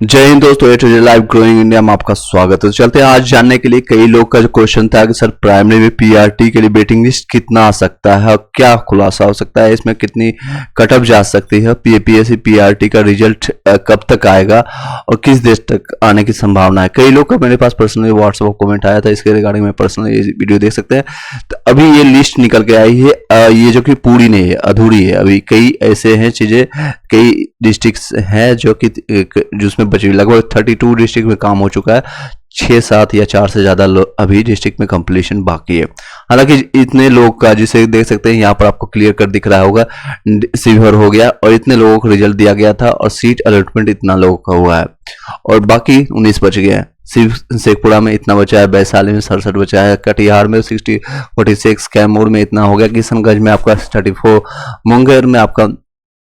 जय हिंद दोस्तों, ए live growing India में आपका स्वागत है। चलते हैं आज जानने के लिए कई लोग का जो क्वेश्चन था कि सर प्राइमरी में पीआरटी के लिए वेटिंग लिस्ट कितना आ सकता है और क्या खुलासा हो सकता है, इसमें कितनी कटअप जा सकती है, पीएपीएससी पीआरटी का रिजल्ट कब तक आएगा और किस देश तक आने की संभावना है। कई लोग का मेरे पास पर्सनली व्हाट्सएप कमेंट आया था, इसके रिगार्डिंग में पर्सनली ये वीडियो देख सकते हैं। तो अभी ये लिस्ट निकल के आई है, ये जो कि पूरी नहीं है, अधूरी है। अभी कई ऐसे हैं चीजें, कई डिस्ट्रिक्ट हैं जो कि जिसमें बची, लगभग 32 डिस्ट्रिक्ट में काम हो चुका है, 6-7 या 4 से ज्यादा अभी डिस्ट्रिक्ट में कंप्लीशन बाकी है। हालांकि इतने लोग का, जिसे देख सकते हैं यहाँ पर आपको क्लियर कर दिख रहा होगा, सिवियर हो गया और इतने लोगों को रिजल्ट दिया गया था और सीट अलॉटमेंट इतना लोगों का हुआ है और बाकी 19 बच गए हैं। सिर्फ शेखपुरा में इतना बचा है, वैशाली में 67 बचा है, कटिहार में 46, कैमूर में इतना हो गया, किशनगंज में आपका 34, मुंगेर में आपका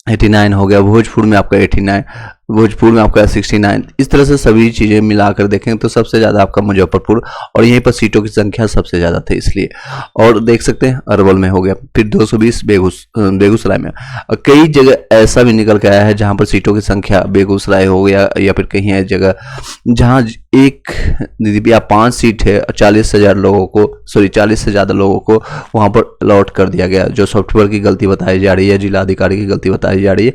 89 हो गया, भोजपुर में आपका 89, भोजपुर में आपका 69। इस तरह से सभी चीजें मिलाकर देखें तो सबसे ज्यादा आपका मुजफ्फरपुर, और यहीं पर सीटों की संख्या सबसे ज्यादा थी इसलिए। और देख सकते हैं अरवल में हो गया, फिर 220 बेगूसराय में। कई जगह ऐसा भी निकल के आया है जहां पर सीटों की संख्या, बेगूसराय हो गया या फिर कहीं है जगह जहां 1 या 5 सीट है, 40,000 लोगों को, 40 से ज्यादा लोगों को वहां पर अलॉट कर दिया गया। जो सॉफ्टवेयर की गलती बताई जा रही है, जिला अधिकारी की गलती बताई जा रही है,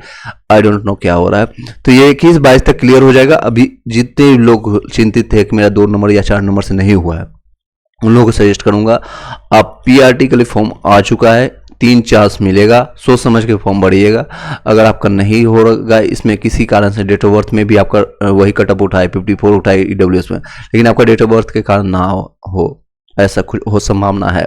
आई डोंट नो क्या हो रहा है। तो ये 21-22 तक क्लियर हो जाएगा। अभी जितने लोग चिंतित थे कि मेरा 2 नंबर या 4 नंबर से नहीं हुआ है, उन लोगों को सजेस्ट करूंगा, आप पीआरटी के लिए फॉर्म आ चुका है, 3 चांस मिलेगा, सोच समझ के फॉर्म भरिएगा। अगर आपका नहीं होगा, इसमें किसी कारण से डेट ऑफ बर्थ में भी आपका वही कटअप उठाए, 54 उठाए ईडब्ल्यूएस में, लेकिन आपका डेट ऑफ बर्थ के कारण ना हो, ऐसा कुछ हो संभावना है,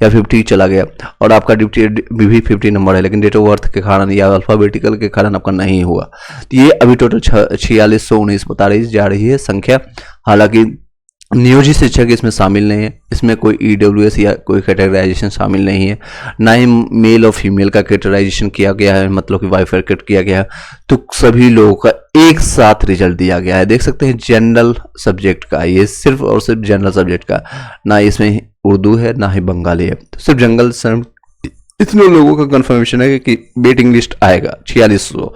या 50 चला गया और आपका ड्यूटी भी 50 नंबर है लेकिन डेट ऑफ बर्थ के कारण या अल्फाबेटिकल के कारण आपका नहीं हुआ, तो ये अभी टोटल 4619 बता रही जा रही है संख्या। हालांकि नियोजित शिक्षक इसमें शामिल नहीं है, इसमें कोई ईडब्ल्यूएस या कोई कैटेगराइजेशन शामिल नहीं है, ना ही मेल और फीमेल का कैटेगराइजेशन किया गया है, मतलब कि बाइफरकेट किया गया है। तो सभी लोगों का एक साथ रिजल्ट दिया गया है। देख सकते हैं जनरल सब्जेक्ट का, ये सिर्फ और सिर्फ जनरल सब्जेक्ट का, ना इसमें उर्दू है ना ही बंगाली है, तो सिर्फ जनरल। इतने लोगों का कंफर्मेशन है कि वेटिंग लिस्ट आएगा 4600,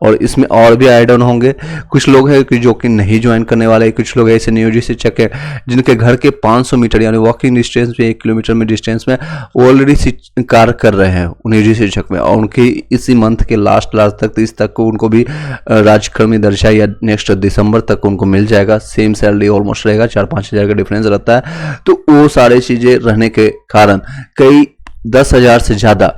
और इसमें और भी ऐड ऑन होंगे। कुछ लोग हैं कि जो कि नहीं ज्वाइन करने वाले, कुछ लोग ऐसे नियोजित शिक्षक हैं जिनके घर के 500 मीटर यानी वॉकिंग डिस्टेंस में, 1 किलोमीटर में डिस्टेंस में ऑलरेडी कार्य कर रहे हैं नियोजित शिक्षक में, और उनकी इसी मंथ के लास्ट तक, 30 तक को उनको भी राजक्रमी दर्जा या नेक्स्ट दिसंबर तक उनको मिल जाएगा। सेम सैलरी ऑलमोस्ट रहेगा, 4-5 हज़ार का डिफरेंस रहता है। तो वो सारी चीजें रहने के कारण कई 10,000 से ज्यादा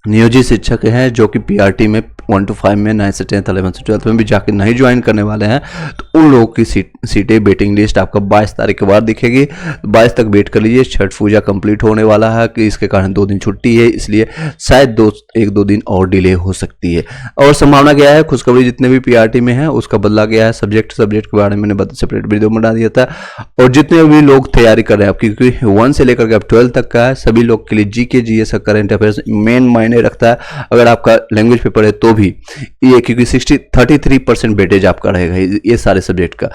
नियोजित शिक्षक हैं जो कि पीआरटी में 1 to 5 में, 9 से 10, 11 से 12 में भी जाके नहीं ज्वाइन करने वाले हैं। तो उन लोगों की सीटें वेटिंग लिस्ट आपका 22 तारीख के बाद दिखेगी। 22 तक वेट कर लीजिए। छठ पूजा कंप्लीट होने वाला है कि इसके कारण 2 दिन छुट्टी है, इसलिए शायद 1-2 दिन और डिले हो सकती है। और संभावना क्या है, खुशखबरी जितने भी पीआरटी में है उसका बदला गया है। सब्जेक्ट के बारे में मैंने सेपरेट वीडियो बना दिया था। और जितने भी लोग तैयारी कर रहे हैं, क्योंकि 1 से लेकर के अब 12 तक का है, सभी लोग के लिए जीके जीएस का करंट अफेयर्स मेन मायने रखता है। अगर आपका लैंग्वेज पेपर है तो भी ये, क्योंकि 33% वेटेज आपका रहेगा ये सारे सब्जेक्ट का,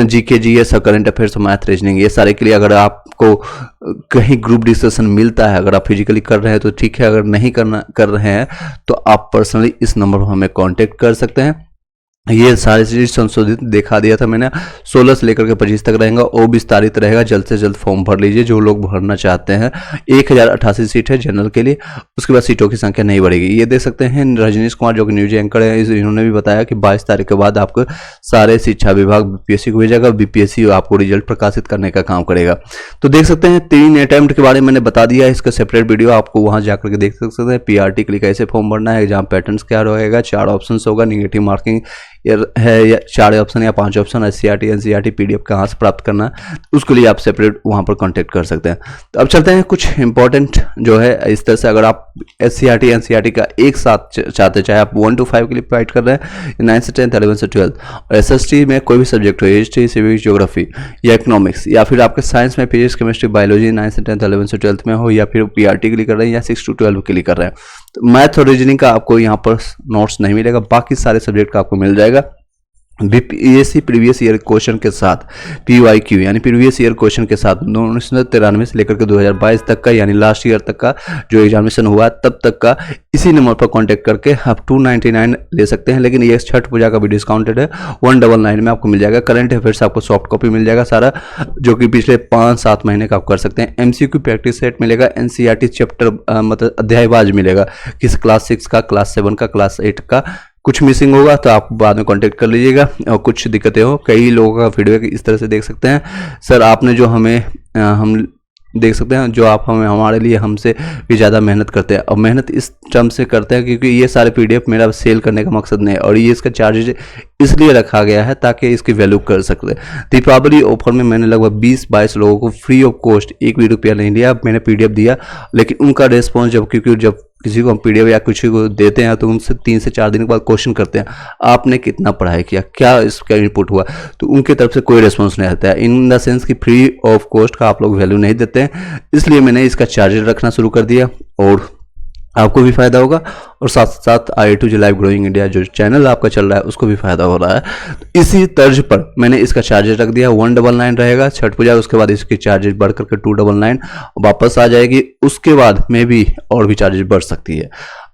GK GS, current affairs, math, reasoning, ये सारे के लिए। अगर आपको कहीं ग्रुप डिस्कशन मिलता है, अगर आप फिजिकली कर रहे हैं तो ठीक है, अगर नहीं कर रहे हैं तो आप पर्सनली इस नंबर पर हमें कांटेक्ट कर सकते हैं। ये सारी चीज संशोधित दिखा दिया था मैंने। 16 से लेकर के 25 तक रहेगा, वो विस्तारित रहेगा। जल्द से जल्द फॉर्म भर लीजिए जो लोग भरना चाहते हैं। 1088 सीट है जनरल के लिए, उसके बाद सीटों की संख्या नहीं बढ़ेगी। ये देख सकते हैं रजनीश कुमार जो कि न्यूज एंकर है, इन्होंने भी बताया कि 22 तारीख के बाद आपको सारे शिक्षा विभाग बीपीएससी को भेजेगा, बीपीएससी आपको रिजल्ट प्रकाशित करने का काम करेगा। तो देख सकते हैं 3 अटेम्प्ट के बारे में मैंने बता दिया, इसका सेपरेट वीडियो आपको वहां जाकर के देख सकते हैं। पीआरटी के लिए कैसे फॉर्म भरना है, एग्जाम पैटर्न क्या रहेगा, 4 ऑप्शन होगा, निगेटिव मार्किंग है या 4 ऑप्शन या 5 ऑप्शन, एससीईआरटी एनसीईआरटी पीडीएफ कहाँ से प्राप्त करना है, उसके लिए आप सेपरेट वहां पर कांटेक्ट कर सकते हैं। तो अब चलते हैं कुछ इंपॉर्टेंट जो है इस तरह से। अगर आप एससीईआरटी एनसीईआरटी का एक साथ चाहते, चाहे आप 1 to 5 के लिए फाइट कर रहे हैं, 9 से 10, 11 से 12, और एसएसटी में कोई भी सब्जेक्ट हो, हिस्ट्री, सिविक्स, ज्योग्राफी या इकोनॉमिक्स, या फिर आपके साइंस में फिजिक्स, केमिस्ट्री, बायोलॉजी 9 से 10, 11 से 12 में हो, या फिर पीआरटी के लिए कर रहे हैं या 6 to 12 के लिए कर रहे हैं, तो मैथ और रीजनिंग का आपको यहाँ पर नोट्स नहीं मिलेगा, बाकी सारे सब्जेक्ट का आपको मिल जाएगा। बीपीएससी प्रीवियस ईयर क्वेश्चन के साथ पीवाईक्यू यानी प्रीवियस ईयर क्वेश्चन के साथ 1993 से लेकर के 2022 तक का यानी लास्ट ईयर तक का जो एग्जामिनेशन हुआ तब तक का इसी नंबर पर कांटेक्ट करके आप 299 ले सकते हैं। लेकिन ये छठ पूजा का भी डिस्काउंटेड है, 199 में आपको मिल जाएगा। करंट अफेयर्स आपको सॉफ्ट कॉपी मिल जाएगा सारा, जो कि पिछले 5-7 महीने का आप कर सकते हैं। एमसीक्यू प्रैक्टिस सेट मिलेगा, एनसीईआरटी चैप्टर मतलब अध्यायवाज मिलेगा, किस क्लास 6 का, क्लास 7 का, क्लास 8 का। कुछ मिसिंग होगा तो आप बाद में कांटेक्ट कर लीजिएगा। और कुछ दिक्कतें हो, कई लोगों का फीडबैक इस तरह से देख सकते हैं, सर आपने जो हम देख सकते हैं जो आप हमारे लिए हमसे भी ज़्यादा मेहनत करते हैं। और मेहनत इस टर्म से करते हैं क्योंकि ये सारे पीडीएफ मेरा सेल करने का मकसद नहीं है, और ये इसका चार्जेज इसलिए रखा गया है ताकि इसकी वैल्यू कर सकते। दीपावली ऑफर में मैंने लगभग 20-22 लोगों को फ्री ऑफ कॉस्ट, एक भी रुपया नहीं लिया, मैंने पीडीएफ दिया। लेकिन उनका रेस्पॉन्स जब किसी को हम पीडीएफ या किसी को देते हैं तो उनसे 3 से 4 दिन के बाद क्वेश्चन करते हैं, आपने कितना पढ़ाई किया, क्या इसका इनपुट हुआ, तो उनके तरफ से कोई रेस्पॉन्स नहीं आता है। इन द सेंस कि फ्री ऑफ कॉस्ट का आप लोग वैल्यू नहीं देते हैं, इसलिए मैंने इसका चार्जेस रखना शुरू कर दिया और आपको भी फायदा होगा और साथ साथ IIT लाइव ग्रोइंग इंडिया जो चैनल आपका चल रहा है उसको भी फायदा हो रहा है। तो इसी तर्ज पर मैंने इसका चार्जेस रख दिया, 199 रहेगा छठ पूजा, उसके बाद इसकी चार्जेस बढ़ करके 299 वापस आ जाएगी। उसके बाद में भी और भी चार्जेस बढ़ सकती है,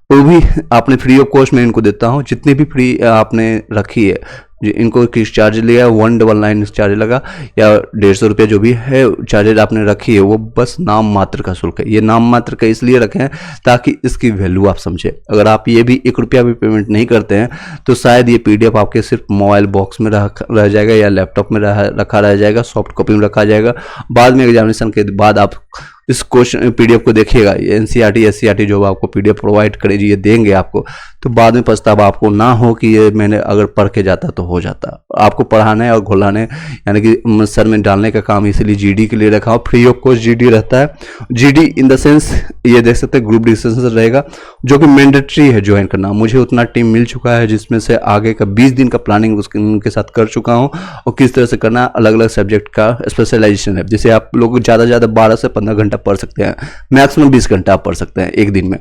वो भी आपने फ्री ऑफ कॉस्ट में इनको देता हूँ। जितनी भी फ्री आपने रखी है, इनको किस चार्ज लिया, 199 चार्ज लगा या 150 रुपये जो भी है चार्जेज आपने रखी है, वो बस नाम मात्र का शुल्क है। ये नाम मात्र का इसलिए रखे हैं ताकि इसकी वैल्यू आप समझे। अगर आप ये भी 1 रुपया भी पेमेंट नहीं करते हैं तो शायद ये पीडीएफ आपके सिर्फ मोबाइल बॉक्स में रह जाएगा या लैपटॉप में रखा रह जाएगा, सॉफ्ट कॉपी में रखा जाएगा। बाद में एग्जामिनेशन के बाद आप इस क्वेश्चन पीडीएफ को देखिएगा, एनसीईआरटी एससीईआरटी जो आपको पीडीएफ प्रोवाइड करेगी, ये देंगे आपको, तो बाद में पछतावा आपको ना हो कि ये मैंने अगर पढ़ के जाता तो हो जाता। आपको पढ़ाने और घुलाने यानी कि सर में डालने का काम इसीलिए जीडी के लिए रखा हो। फ्री ऑफ कॉस्ट जीडी रहता है। जीडी इन द सेंस ये देख सकते हैं ग्रुप डिस्कशन रहेगा जो कि मैंडेटरी है ज्वाइन करना। मुझे उतना टीम मिल चुका है जिसमें से आगे का 20 दिन का प्लानिंग उनके साथ कर चुका हूँ और किस तरह से करना, अलग अलग सब्जेक्ट का स्पेशलाइजेशन है। जैसे आप लोग ज़्यादा से ज़्यादा 12 से 15 घंटा पढ़ सकते हैं, मैक्सिमम 20 घंटा आप पढ़ सकते हैं एक दिन में।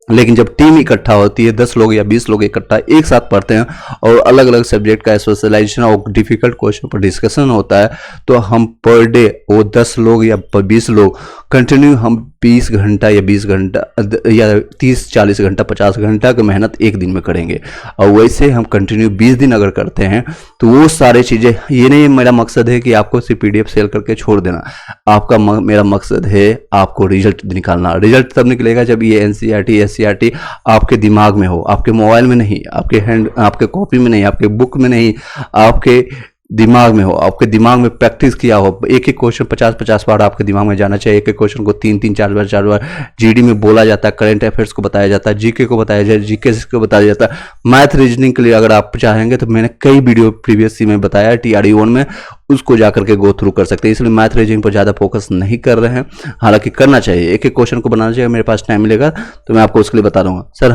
लेकिन जब टीम इकट्ठा होती है, 10 लोग या 20 लोग इकट्ठा एक साथ पढ़ते हैं और अलग अलग सब्जेक्ट का स्पेशलाइजेशन और डिफिकल्ट क्वेश्चन पर डिस्कशन होता है, तो हम पर डे वो 10 लोग या 20 लोग कंटिन्यू हम 20 घंटा या 20 घंटा या 30-40 घंटा 50 घंटा की मेहनत एक दिन में करेंगे। और वैसे हम कंटिन्यू 20 दिन अगर करते हैं तो वो सारी चीज़ें, ये नहीं मेरा मकसद है कि आपको सिर्फ पीडीएफ सेल करके छोड़ देना। आपका मेरा मकसद है आपको रिजल्ट निकालना। रिजल्ट तब निकलेगा जब ये एनसीईआरटी एससीईआरटी आपके दिमाग में हो, आपके मोबाइल में नहीं, आपके कॉपी में नहीं, आपके बुक में नहीं, आपके दिमाग में हो। आपके दिमाग में प्रैक्टिस किया हो। एक एक क्वेश्चन 50-50 बार आपके दिमाग में जाना चाहिए। एक एक क्वेश्चन को 3-3 4 बार जीडी में बोला जाता है, करंट अफेयर्स को बताया जाता है, जीके को बताया जाए, जीके को बताया जाता है। मैथ रीजनिंग के लिए अगर आप चाहेंगे तो मैंने कई वीडियो प्रीवियसली में बताया TRE1 में, उसको जाकर के गो थ्रू कर सकते हैं। इसलिए मैथ रीजनिंग पर ज़्यादा फोकस नहीं कर रहे हैं, हालांकि करना चाहिए। एक एक क्वेश्चन को बनाना चाहिए। मेरे पास टाइम मिलेगा तो मैं आपको उसके लिए बता दूंगा। सर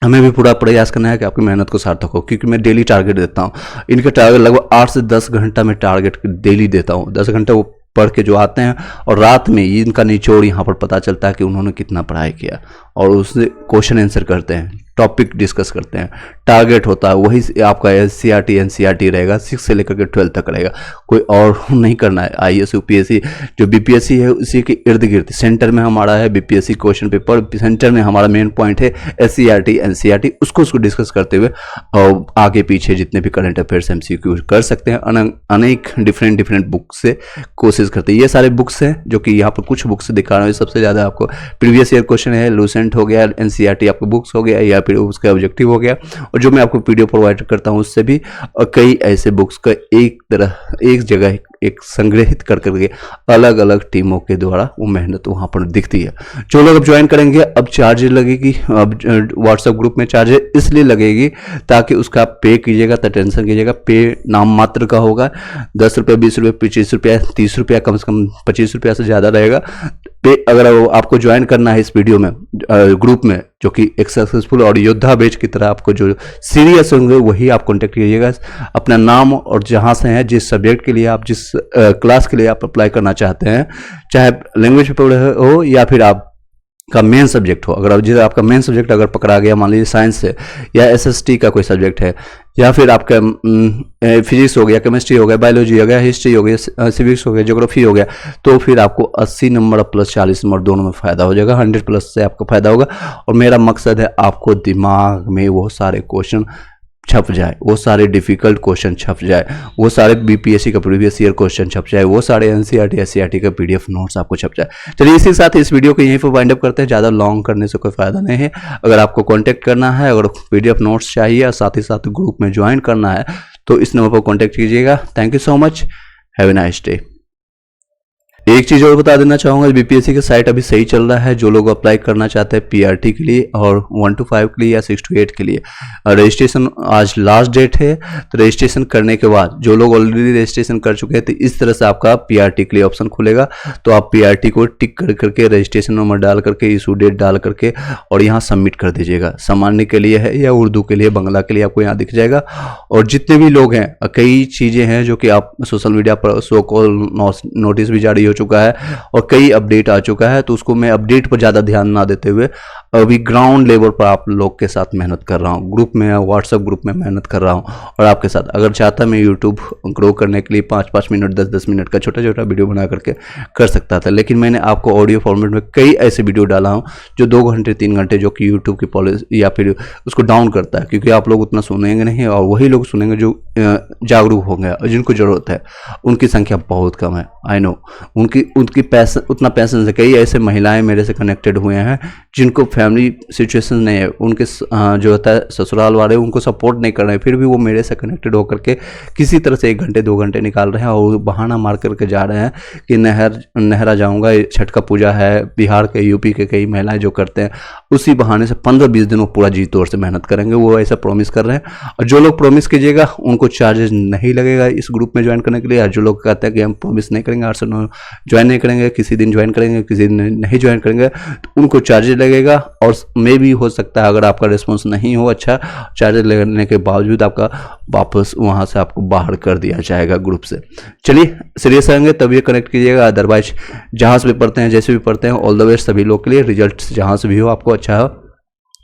हमें भी पूरा प्रयास करना है कि आपकी मेहनत को सार्थक हो, क्योंकि मैं डेली टारगेट देता हूँ। इनके टारगेट लगभग 8 से 10 घंटा में टारगेट डेली देता हूँ। 10 घंटे वो पढ़ के जो आते हैं और रात में इनका निचोड़ यहाँ पर पता चलता है कि उन्होंने कितना पढ़ाई किया और उससे क्वेश्चन आंसर करते हैं, टॉपिक डिस्कस करते हैं। टारगेट होता है वही आपका एससीईआरटी एनसीईआरटी रहेगा, 6 से लेकर के 12 तक रहेगा, कोई और नहीं करना है। IAS UPSC जो BPSC है उसी के इर्द गिर्द सेंटर में हमारा है BPSC क्वेश्चन पेपर, सेंटर में हमारा मेन पॉइंट है SCERT NCERT, उसको डिस्कस करते हुए और आगे पीछे जितने भी करंट अफेयर्स MCQ कर सकते हैं अनेक डिफरेंट बुक से कोशिश करते हैं। ये सारे बुक्स हैं जो कि यहाँ पर कुछ बुक्स दिखा रहा हूँ। सबसे ज़्यादा आपको प्रीवियस ईयर क्वेश्चन है, लूसेंट हो गया, NCERT आपको बुक्स हो गया या फिर उसका ऑब्जेक्टिव हो गया, और जो मैं आपको पीडीएफ प्रोवाइड करता हूँ उससे भी, और कई ऐसे बुक्स का एक जगह एक संग्रहित कर करके अलग अलग टीमों के द्वारा वो मेहनत वहाँ पर दिखती है। जो लोग अब ज्वाइन करेंगे, अब चार्जेस लगेगी, अब व्हाट्सएप ग्रुप में चार्जेस इसलिए लगेगी ताकि उसका पे कीजिएगा तो टेंशन कीजिएगा। पे नाम मात्र का होगा, 10 रुपये 20 रुपये 25 रुपया 30 रुपया, कम से कम 25 रुपया से ज़्यादा रहेगा पे। अगर आपको ज्वाइन करना है इस वीडियो में ग्रुप में, जो कि एक सक्सेसफुल और योद्धा बैच की तरह आपको जो सीरियस होंगे वही आप कॉन्टेक्ट कीजिएगा। अपना नाम और जहाँ से हैं, जिस सब्जेक्ट के लिए आप, जिस क्लास के लिए आप अप्लाई करना चाहते हैं, चाहे लैंग्वेज पेपर हो या फिर आप का मेन सब्जेक्ट हो, अगर जैसे आपका मेन सब्जेक्ट अगर पकड़ा गया मान लीजिए साइंस से, या एसएसटी का कोई सब्जेक्ट है, या फिर आपका फिजिक्स हो गया, केमिस्ट्री हो गया, बायोलॉजी हो गया, हिस्ट्री हो गया, सिविक्स हो गया, ज्योग्राफी हो गया, तो फिर आपको 80 नंबर प्लस 40 नंबर दोनों में फ़ायदा हो जाएगा, 100 प्लस से आपको फ़ायदा होगा। और मेरा मकसद है आपको दिमाग में वो सारे क्वेश्चन छप जाए, वो सारे डिफिकल्ट क्वेश्चन छप जाए, वो सारे बीपीएससी का प्रीवियस ईयर क्वेश्चन छप जाए, वो सारे एनसीईआरटी एससीईआरटी का पीडीएफ नोट्स आपको छप जाए। चलिए इसी के साथ इस वीडियो को यहीं पर वाइंड अप करते हैं, ज़्यादा लॉन्ग करने से कोई फायदा नहीं है। अगर आपको कॉन्टैक्ट करना है, अगर पीडीएफ नोट्स चाहिए और साथ ही साथ ग्रुप में ज्वाइन करना है तो इस नंबर पर कॉन्टैक्ट कीजिएगा। Thank you so much, have a nice day. एक चीज़ और बता देना चाहूँगा, बीपीएससी का साइट अभी सही चल रहा है। जो लोग अप्लाई करना चाहते हैं पीआरटी के लिए और 1 to 5 के लिए या 6 to 8 के लिए, रजिस्ट्रेशन आज लास्ट डेट है। तो रजिस्ट्रेशन करने के बाद जो लोग ऑलरेडी रजिस्ट्रेशन कर चुके हैं तो इस तरह से आपका पीआरटी के लिए ऑप्शन खुलेगा। तो आप पीआरटी को टिक कर करके रजिस्ट्रेशन नंबर डाल करके इशू डेट डाल करके और यहाँ सबमिट कर दीजिएगा। सामान्य के लिए है या उर्दू के लिए, बंगला के लिए आपको यहाँ दिख जाएगा। और जितने भी लोग हैं, कई चीज़ें हैं जो कि आप सोशल मीडिया पर सो कॉल नोटिस भी जारी हो चुका है और कई अपडेट आ चुका है, तो उसको मैं अपडेट पर ज़्यादा ध्यान ना देते हुए अभी ग्राउंड लेवल पर आप लोग के साथ मेहनत कर रहा हूँ, ग्रुप में व्हाट्सएप ग्रुप में मेहनत कर रहा हूँ और आपके साथ। अगर चाहता मैं यूट्यूब ग्रो करने के लिए 5-5 मिनट 10-10 मिनट का छोटा छोटा वीडियो बना करके कर सकता था, लेकिन मैंने आपको ऑडियो फॉर्मेट में कई ऐसे वीडियो डाला हूँ जो 2 घंटे 3 घंटे, जो कि यूट्यूब की पॉलिसी या फिर उसको डाउन करता है, क्योंकि आप लोग उतना सुनेंगे नहीं और वही लोग सुनेंगे जो जागरूक होंगे और जिनको ज़रूरत है। उनकी संख्या बहुत कम है, आई नो। उनकी पैसा उतना पैसा से, कई ऐसे महिलाएं मेरे से कनेक्टेड हुए हैं जिनको फैमिली सिचुएशन नहीं है, उनके जो होता है ससुराल वाले उनको सपोर्ट नहीं कर रहे हैं, फिर भी वो मेरे से कनेक्टेड होकर के किसी तरह से 1 घंटे 2 घंटे निकाल रहे हैं और बहाना मार करके जा रहे हैं कि नहरा जाऊंगा, छठ का पूजा है। बिहार के, यूपी के कई महिलाएं जो करते हैं उसी बहाने से 15-20 दिन वो पूरा जी तौर से मेहनत करेंगे, वो ऐसा प्रॉमिस कर रहे हैं। और जो लोग प्रॉमिस कीजिएगा उनको चार्जेस नहीं लगेगा इस ग्रुप में ज्वाइन करने के लिए। जो लोग कहते हैं कि हम प्रॉमिस नहीं करेंगे, 8 से 9 ज्वाइन नहीं करेंगे, किसी दिन ज्वाइन करेंगे, किसी दिन नहीं ज्वाइन करेंगे, तो उनको चार्जेस लगेगा। और मे भी हो सकता है अगर आपका रिस्पॉन्स नहीं हो अच्छा, चार्जेस लगने के बावजूद आपका वापस वहां से आपको बाहर कर दिया जाएगा ग्रुप से। चलिए सीरियस रहेंगे तभी कनेक्ट कीजिएगा, अदरवाइज जहां से भी पढ़ते हैं, जैसे भी पढ़ते हैं, ऑल द बेस्ट सभी लोग के लिए। रिजल्ट जहां से भी हो आपको अच्छा हो।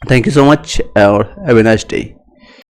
थैंक यू सो मच और हैव ए नाइस डे।